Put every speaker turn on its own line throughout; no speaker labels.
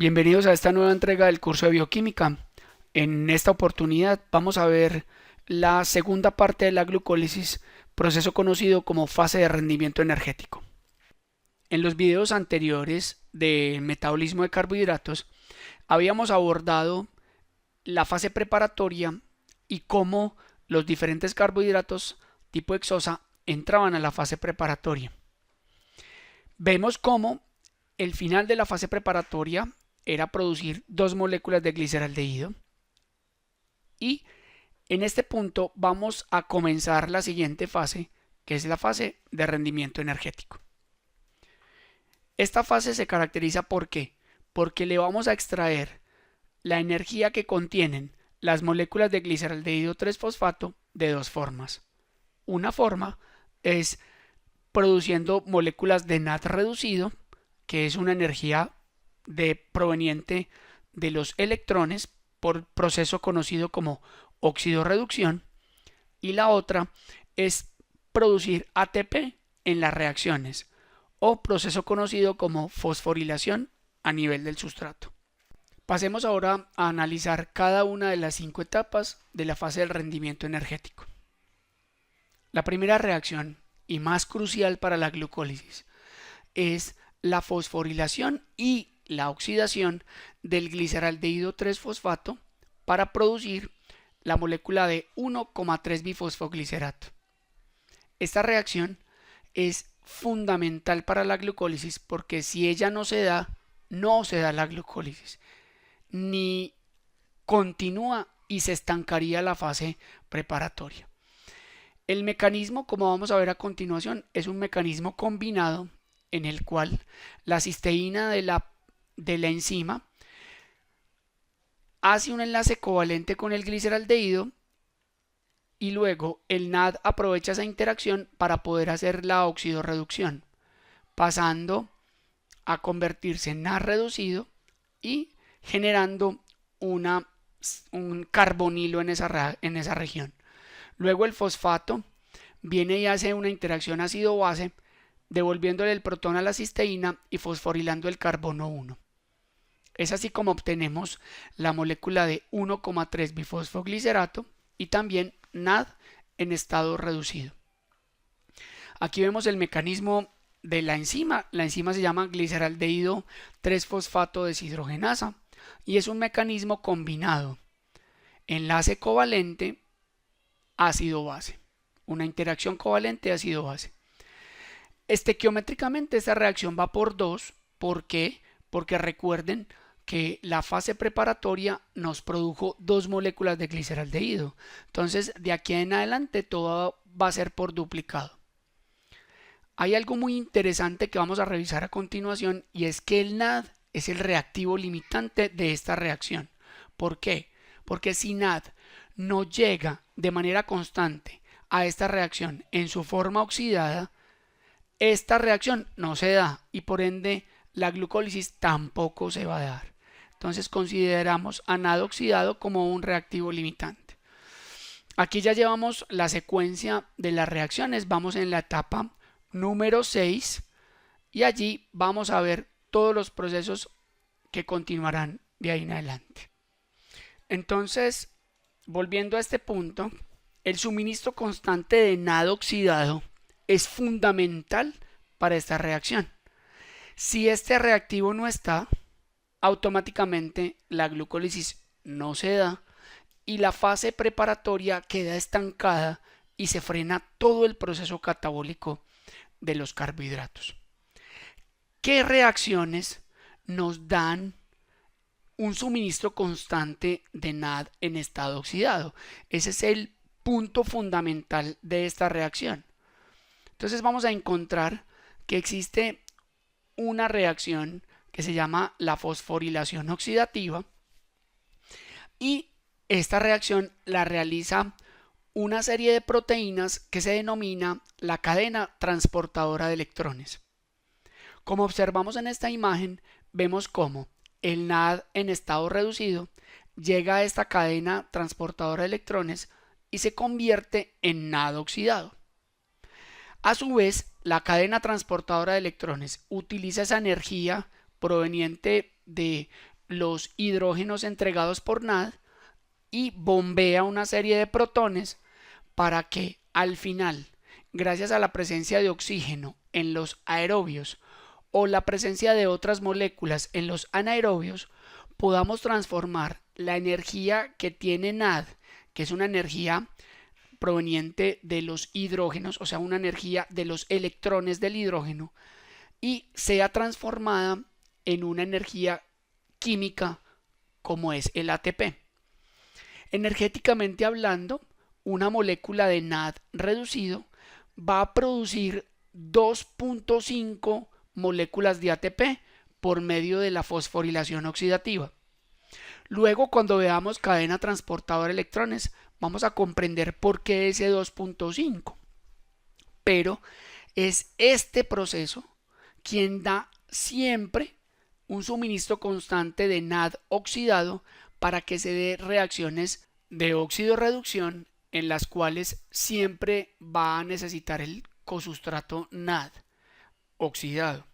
Bienvenidos a esta nueva entrega del curso de bioquímica. En esta oportunidad vamos a ver la segunda parte de la glucólisis, proceso conocido como fase de rendimiento energético. En los videos anteriores de metabolismo de carbohidratos habíamos abordado la fase preparatoria y cómo los diferentes carbohidratos tipo hexosa entraban a la fase preparatoria. Vemos cómo el final de la fase preparatoria era producir dos moléculas de gliceraldehído y en este punto vamos a comenzar la siguiente fase, que es la fase de rendimiento energético. Esta fase se caracteriza ¿por qué? Porque le vamos a extraer la energía que contienen las moléculas de gliceraldehído 3-fosfato de dos formas. Una forma es produciendo moléculas de NAD reducido, que es una energía proveniente de los electrones por proceso conocido como oxidorreducción, y la otra es producir ATP en las reacciones o proceso conocido como fosforilación a nivel del sustrato. Pasemos ahora a analizar cada una de las 5 etapas de la fase del rendimiento energético. La primera reacción y más crucial para la glucólisis es la fosforilación y la oxidación del gliceraldehído 3-fosfato para producir la molécula de 1,3-bifosfoglicerato. Esta reacción es fundamental para la glucólisis porque si ella no se da la glucólisis, ni continúa y se estancaría la fase preparatoria. El mecanismo, como vamos a ver a continuación, es un mecanismo combinado en el cual la cisteína de la enzima hace un enlace covalente con el gliceraldehído y luego el NAD aprovecha esa interacción para poder hacer la oxidorreducción, pasando a convertirse en NAD reducido y generando un carbonilo en esa región. Luego el fosfato viene y hace una interacción ácido-base, devolviéndole el protón a la cisteína y fosforilando el carbono 1. Es así como obtenemos la molécula de 1,3-bifosfoglicerato y también NAD en estado reducido. Aquí vemos el mecanismo de la enzima. La enzima se llama gliceraldehído 3-fosfato deshidrogenasa y es un mecanismo combinado. Enlace covalente ácido-base. Una interacción covalente ácido-base. Estequiométricamente esta reacción va por 2. ¿Por qué? Porque recuerden que la fase preparatoria nos produjo dos moléculas de gliceraldehído. Entonces, de aquí en adelante todo va a ser por duplicado. Hay algo muy interesante que vamos a revisar a continuación y es que el NAD es el reactivo limitante de esta reacción. ¿Por qué? Porque si NAD no llega de manera constante a esta reacción en su forma oxidada, esta reacción no se da y por ende la glucólisis tampoco se va a dar. Entonces consideramos a NAD oxidado como un reactivo limitante. Aquí ya llevamos la secuencia de las reacciones, vamos en la etapa número 6 y allí vamos a ver todos los procesos que continuarán de ahí en adelante. Entonces, volviendo a este punto, el suministro constante de NAD oxidado es fundamental para esta reacción. Si este reactivo no está, automáticamente la glucólisis no se da y la fase preparatoria queda estancada y se frena todo el proceso catabólico de los carbohidratos. ¿Qué reacciones nos dan un suministro constante de NAD en estado oxidado? Ese es el punto fundamental de esta reacción. Entonces vamos a encontrar que existe una reacción que se llama la fosforilación oxidativa y esta reacción la realiza una serie de proteínas que se denomina la cadena transportadora de electrones. Como observamos en esta imagen, vemos cómo el NAD en estado reducido llega a esta cadena transportadora de electrones y se convierte en NAD oxidado. A su vez, la cadena transportadora de electrones utiliza esa energía proveniente de los hidrógenos entregados por NAD y bombea una serie de protones para que al final, gracias a la presencia de oxígeno en los aerobios o la presencia de otras moléculas en los anaerobios, podamos transformar la energía que tiene NAD, que es una energía proveniente de los hidrógenos, o sea, una energía de los electrones del hidrógeno, y sea transformada en una energía química como es el ATP. Energéticamente hablando, una molécula de NAD reducido va a producir 2.5 moléculas de ATP por medio de la fosforilación oxidativa. Luego, cuando veamos cadena transportadora de electrones, vamos a comprender por qué ese 2.5. Pero es este proceso quien da siempre un suministro constante de NAD oxidado para que se dé reacciones de óxido-reducción en las cuales siempre va a necesitar el cosustrato NAD oxidado.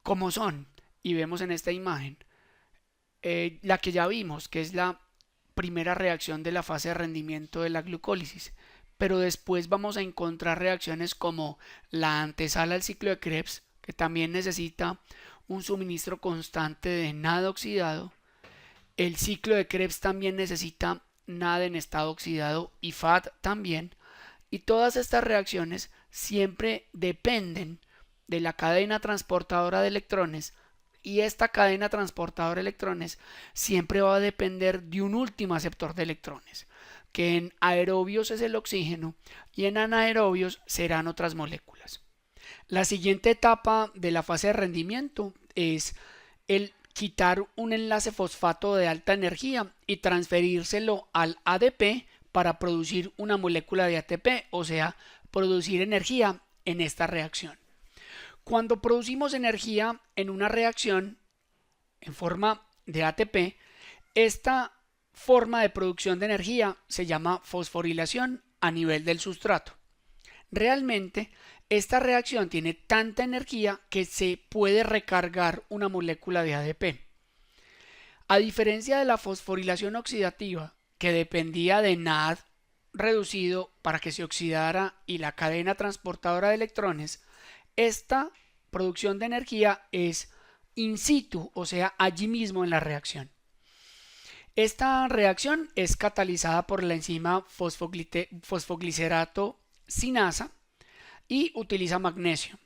Como son, y vemos en esta imagen, la que ya vimos, que es la primera reacción de la fase de rendimiento de la glucólisis. Pero después vamos a encontrar reacciones como la antesala al ciclo de Krebs, que también necesita un suministro constante de NAD oxidado. El ciclo de Krebs también necesita NAD en estado oxidado y FAD también. Y todas estas reacciones siempre dependen de la cadena transportadora de electrones, y esta cadena transportadora de electrones siempre va a depender de un último aceptor de electrones, que en aerobios es el oxígeno y en anaerobios serán otras moléculas. La siguiente etapa de la fase de rendimiento es el quitar un enlace fosfato de alta energía y transferírselo al ADP para producir una molécula de ATP, o sea, producir energía en esta reacción. Cuando producimos energía en una reacción en forma de ATP, esta forma de producción de energía se llama fosforilación a nivel del sustrato. Realmente, esta reacción tiene tanta energía que se puede recargar una molécula de ADP. A diferencia de la fosforilación oxidativa, que dependía de NAD reducido para que se oxidara y la cadena transportadora de electrones, esta producción de energía es in situ, o sea, allí mismo en la reacción. Esta reacción es catalizada por la enzima fosfoglicerato sinasa y utiliza magnesio.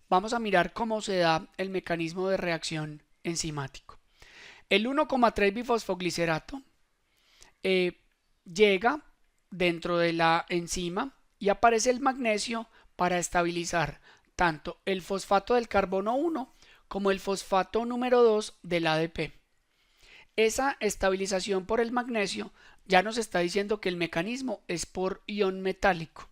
Vamos a mirar cómo se da el mecanismo de reacción enzimático. El 1,3 bifosfoglicerato llega dentro de la enzima y aparece el magnesio para estabilizar tanto el fosfato del carbono 1 como el fosfato número 2 del ADP. Esa estabilización por el magnesio ya nos está diciendo que el mecanismo es por ion metálico.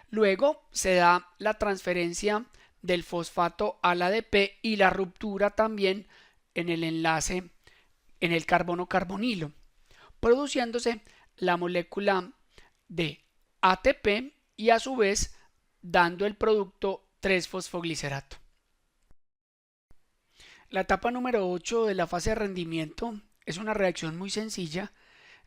Luego se da la transferencia del fosfato al ADP y la ruptura también en el enlace en el carbono carbonilo, produciéndose la molécula de ATP y a su vez dando el producto 3-fosfoglicerato. La etapa número 8 de la fase de rendimiento es una reacción muy sencilla.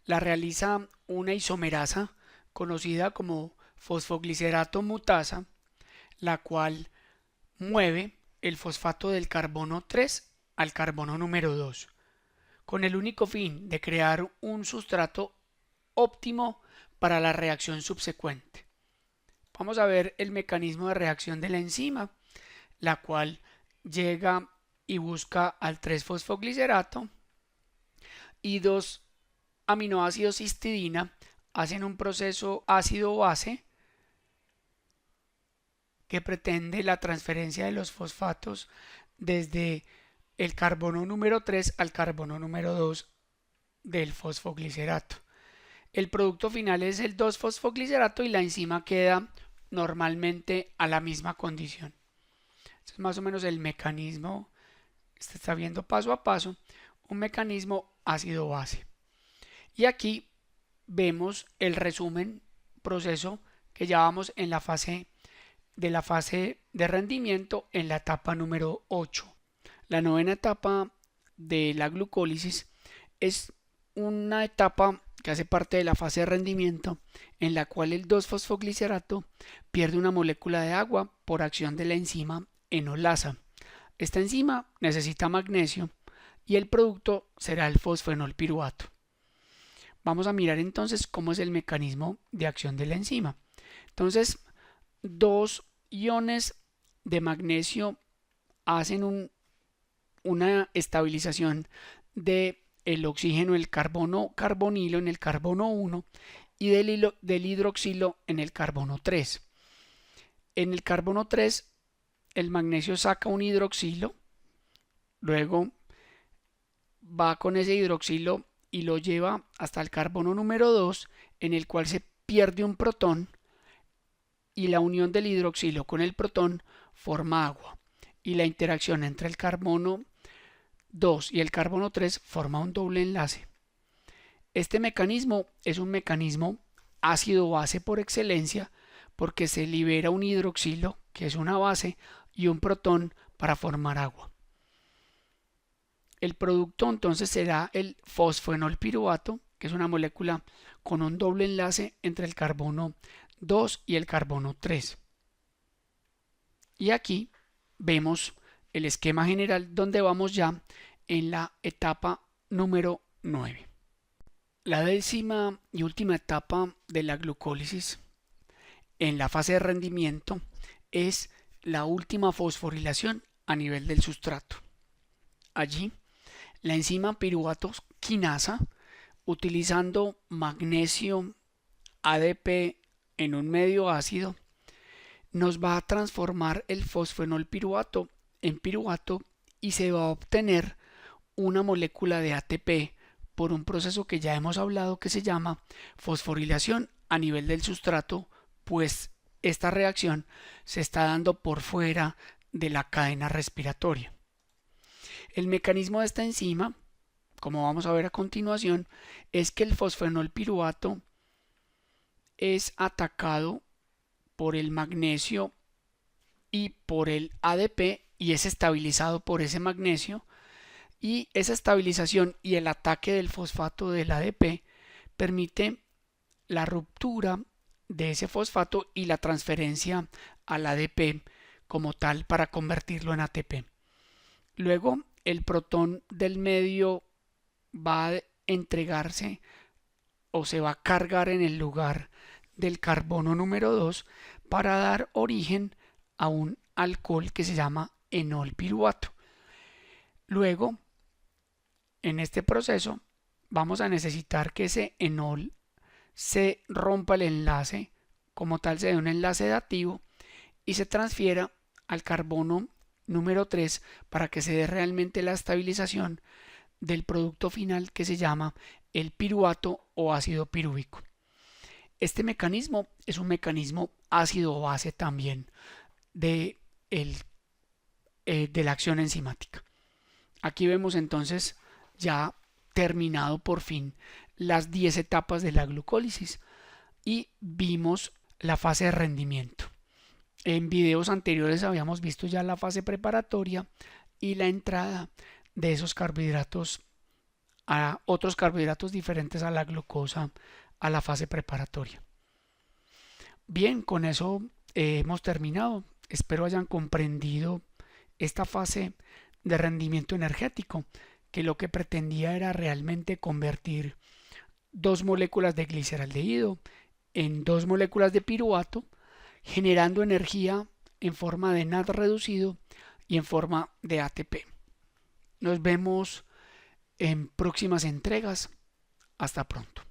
La realiza una isomerasa conocida como fosfoglicerato mutasa, la cual mueve el fosfato del carbono 3 al carbono número 2, con el único fin de crear un sustrato óptimo para la reacción subsecuente. Vamos a ver el mecanismo de reacción de la enzima, la cual llega y busca al 3-fosfoglicerato y dos aminoácidos histidina hacen un proceso ácido-base que pretende la transferencia de los fosfatos desde el carbono número 3 al carbono número 2 del fosfoglicerato. El producto final es el 2-fosfoglicerato y la enzima queda normalmente a la misma condición. Este es más o menos el mecanismo. Este está viendo paso a paso un mecanismo ácido-base. Y aquí vemos el resumen proceso que llevamos en la fase de rendimiento en la etapa número 8. La novena etapa de la glucólisis es una etapa que hace parte de la fase de rendimiento en la cual el 2-fosfoglicerato pierde una molécula de agua por acción de la enzima enolasa. Esta enzima necesita magnesio y el producto será el fosfenolpiruvato. Vamos a mirar entonces cómo es el mecanismo de acción de la enzima. Entonces, dos iones de magnesio hacen una estabilización del oxígeno, el carbono carbonilo en el carbono 1 y del hidroxilo en el carbono 3. En el carbono 3 el magnesio saca un hidroxilo, luego va con ese hidroxilo y lo lleva hasta el carbono número 2, en el cual se pierde un protón y la unión del hidroxilo con el protón forma agua y la interacción entre el carbono 2 y el carbono 3 forma un doble enlace. Este mecanismo es un mecanismo ácido-base por excelencia porque se libera un hidroxilo, que es una base, y un protón para formar agua. El producto entonces será el fosfenolpiruvato, que es una molécula con un doble enlace entre el carbono 2 y el carbono 3. Y aquí vemos el esquema general donde vamos ya en la etapa número 9. La décima y última etapa de la glucólisis en la fase de rendimiento es la última fosforilación a nivel del sustrato. Allí, la enzima piruvato quinasa, utilizando magnesio ADP en un medio ácido, nos va a transformar el fosfenolpiruvato en piruvato y se va a obtener una molécula de ATP por un proceso que ya hemos hablado que se llama fosforilación a nivel del sustrato, pues esta reacción se está dando por fuera de la cadena respiratoria. El mecanismo de esta enzima, como vamos a ver a continuación, es que el fosfenolpiruvato es atacado por el magnesio y por el ADP y es estabilizado por ese magnesio, y esa estabilización y el ataque del fosfato del ADP permite la ruptura de ese fosfato y la transferencia al ADP como tal para convertirlo en ATP. Luego el protón del medio va a entregarse o se va a cargar en el lugar del carbono número 2 para dar origen a un alcohol que se llama enolpiruvato. Luego, en este proceso, vamos a necesitar que ese enol se rompa el enlace, como tal se dé un enlace dativo y se transfiera al carbono número 3 para que se dé realmente la estabilización del producto final que se llama el piruvato o ácido pirúvico. Este mecanismo es un mecanismo ácido-base también de la acción enzimática. Aquí vemos entonces ya terminado por fin las 10 etapas de la glucólisis y vimos la fase de rendimiento. En videos anteriores habíamos visto ya la fase preparatoria y la entrada de esos carbohidratos a otros carbohidratos diferentes a la glucosa a la fase preparatoria. Bien, con eso hemos terminado. Espero hayan comprendido esta fase de rendimiento energético, que lo que pretendía era realmente convertir dos moléculas de gliceraldehído en dos moléculas de piruvato, generando energía en forma de NAD reducido y en forma de ATP. Nos vemos en próximas entregas. Hasta pronto.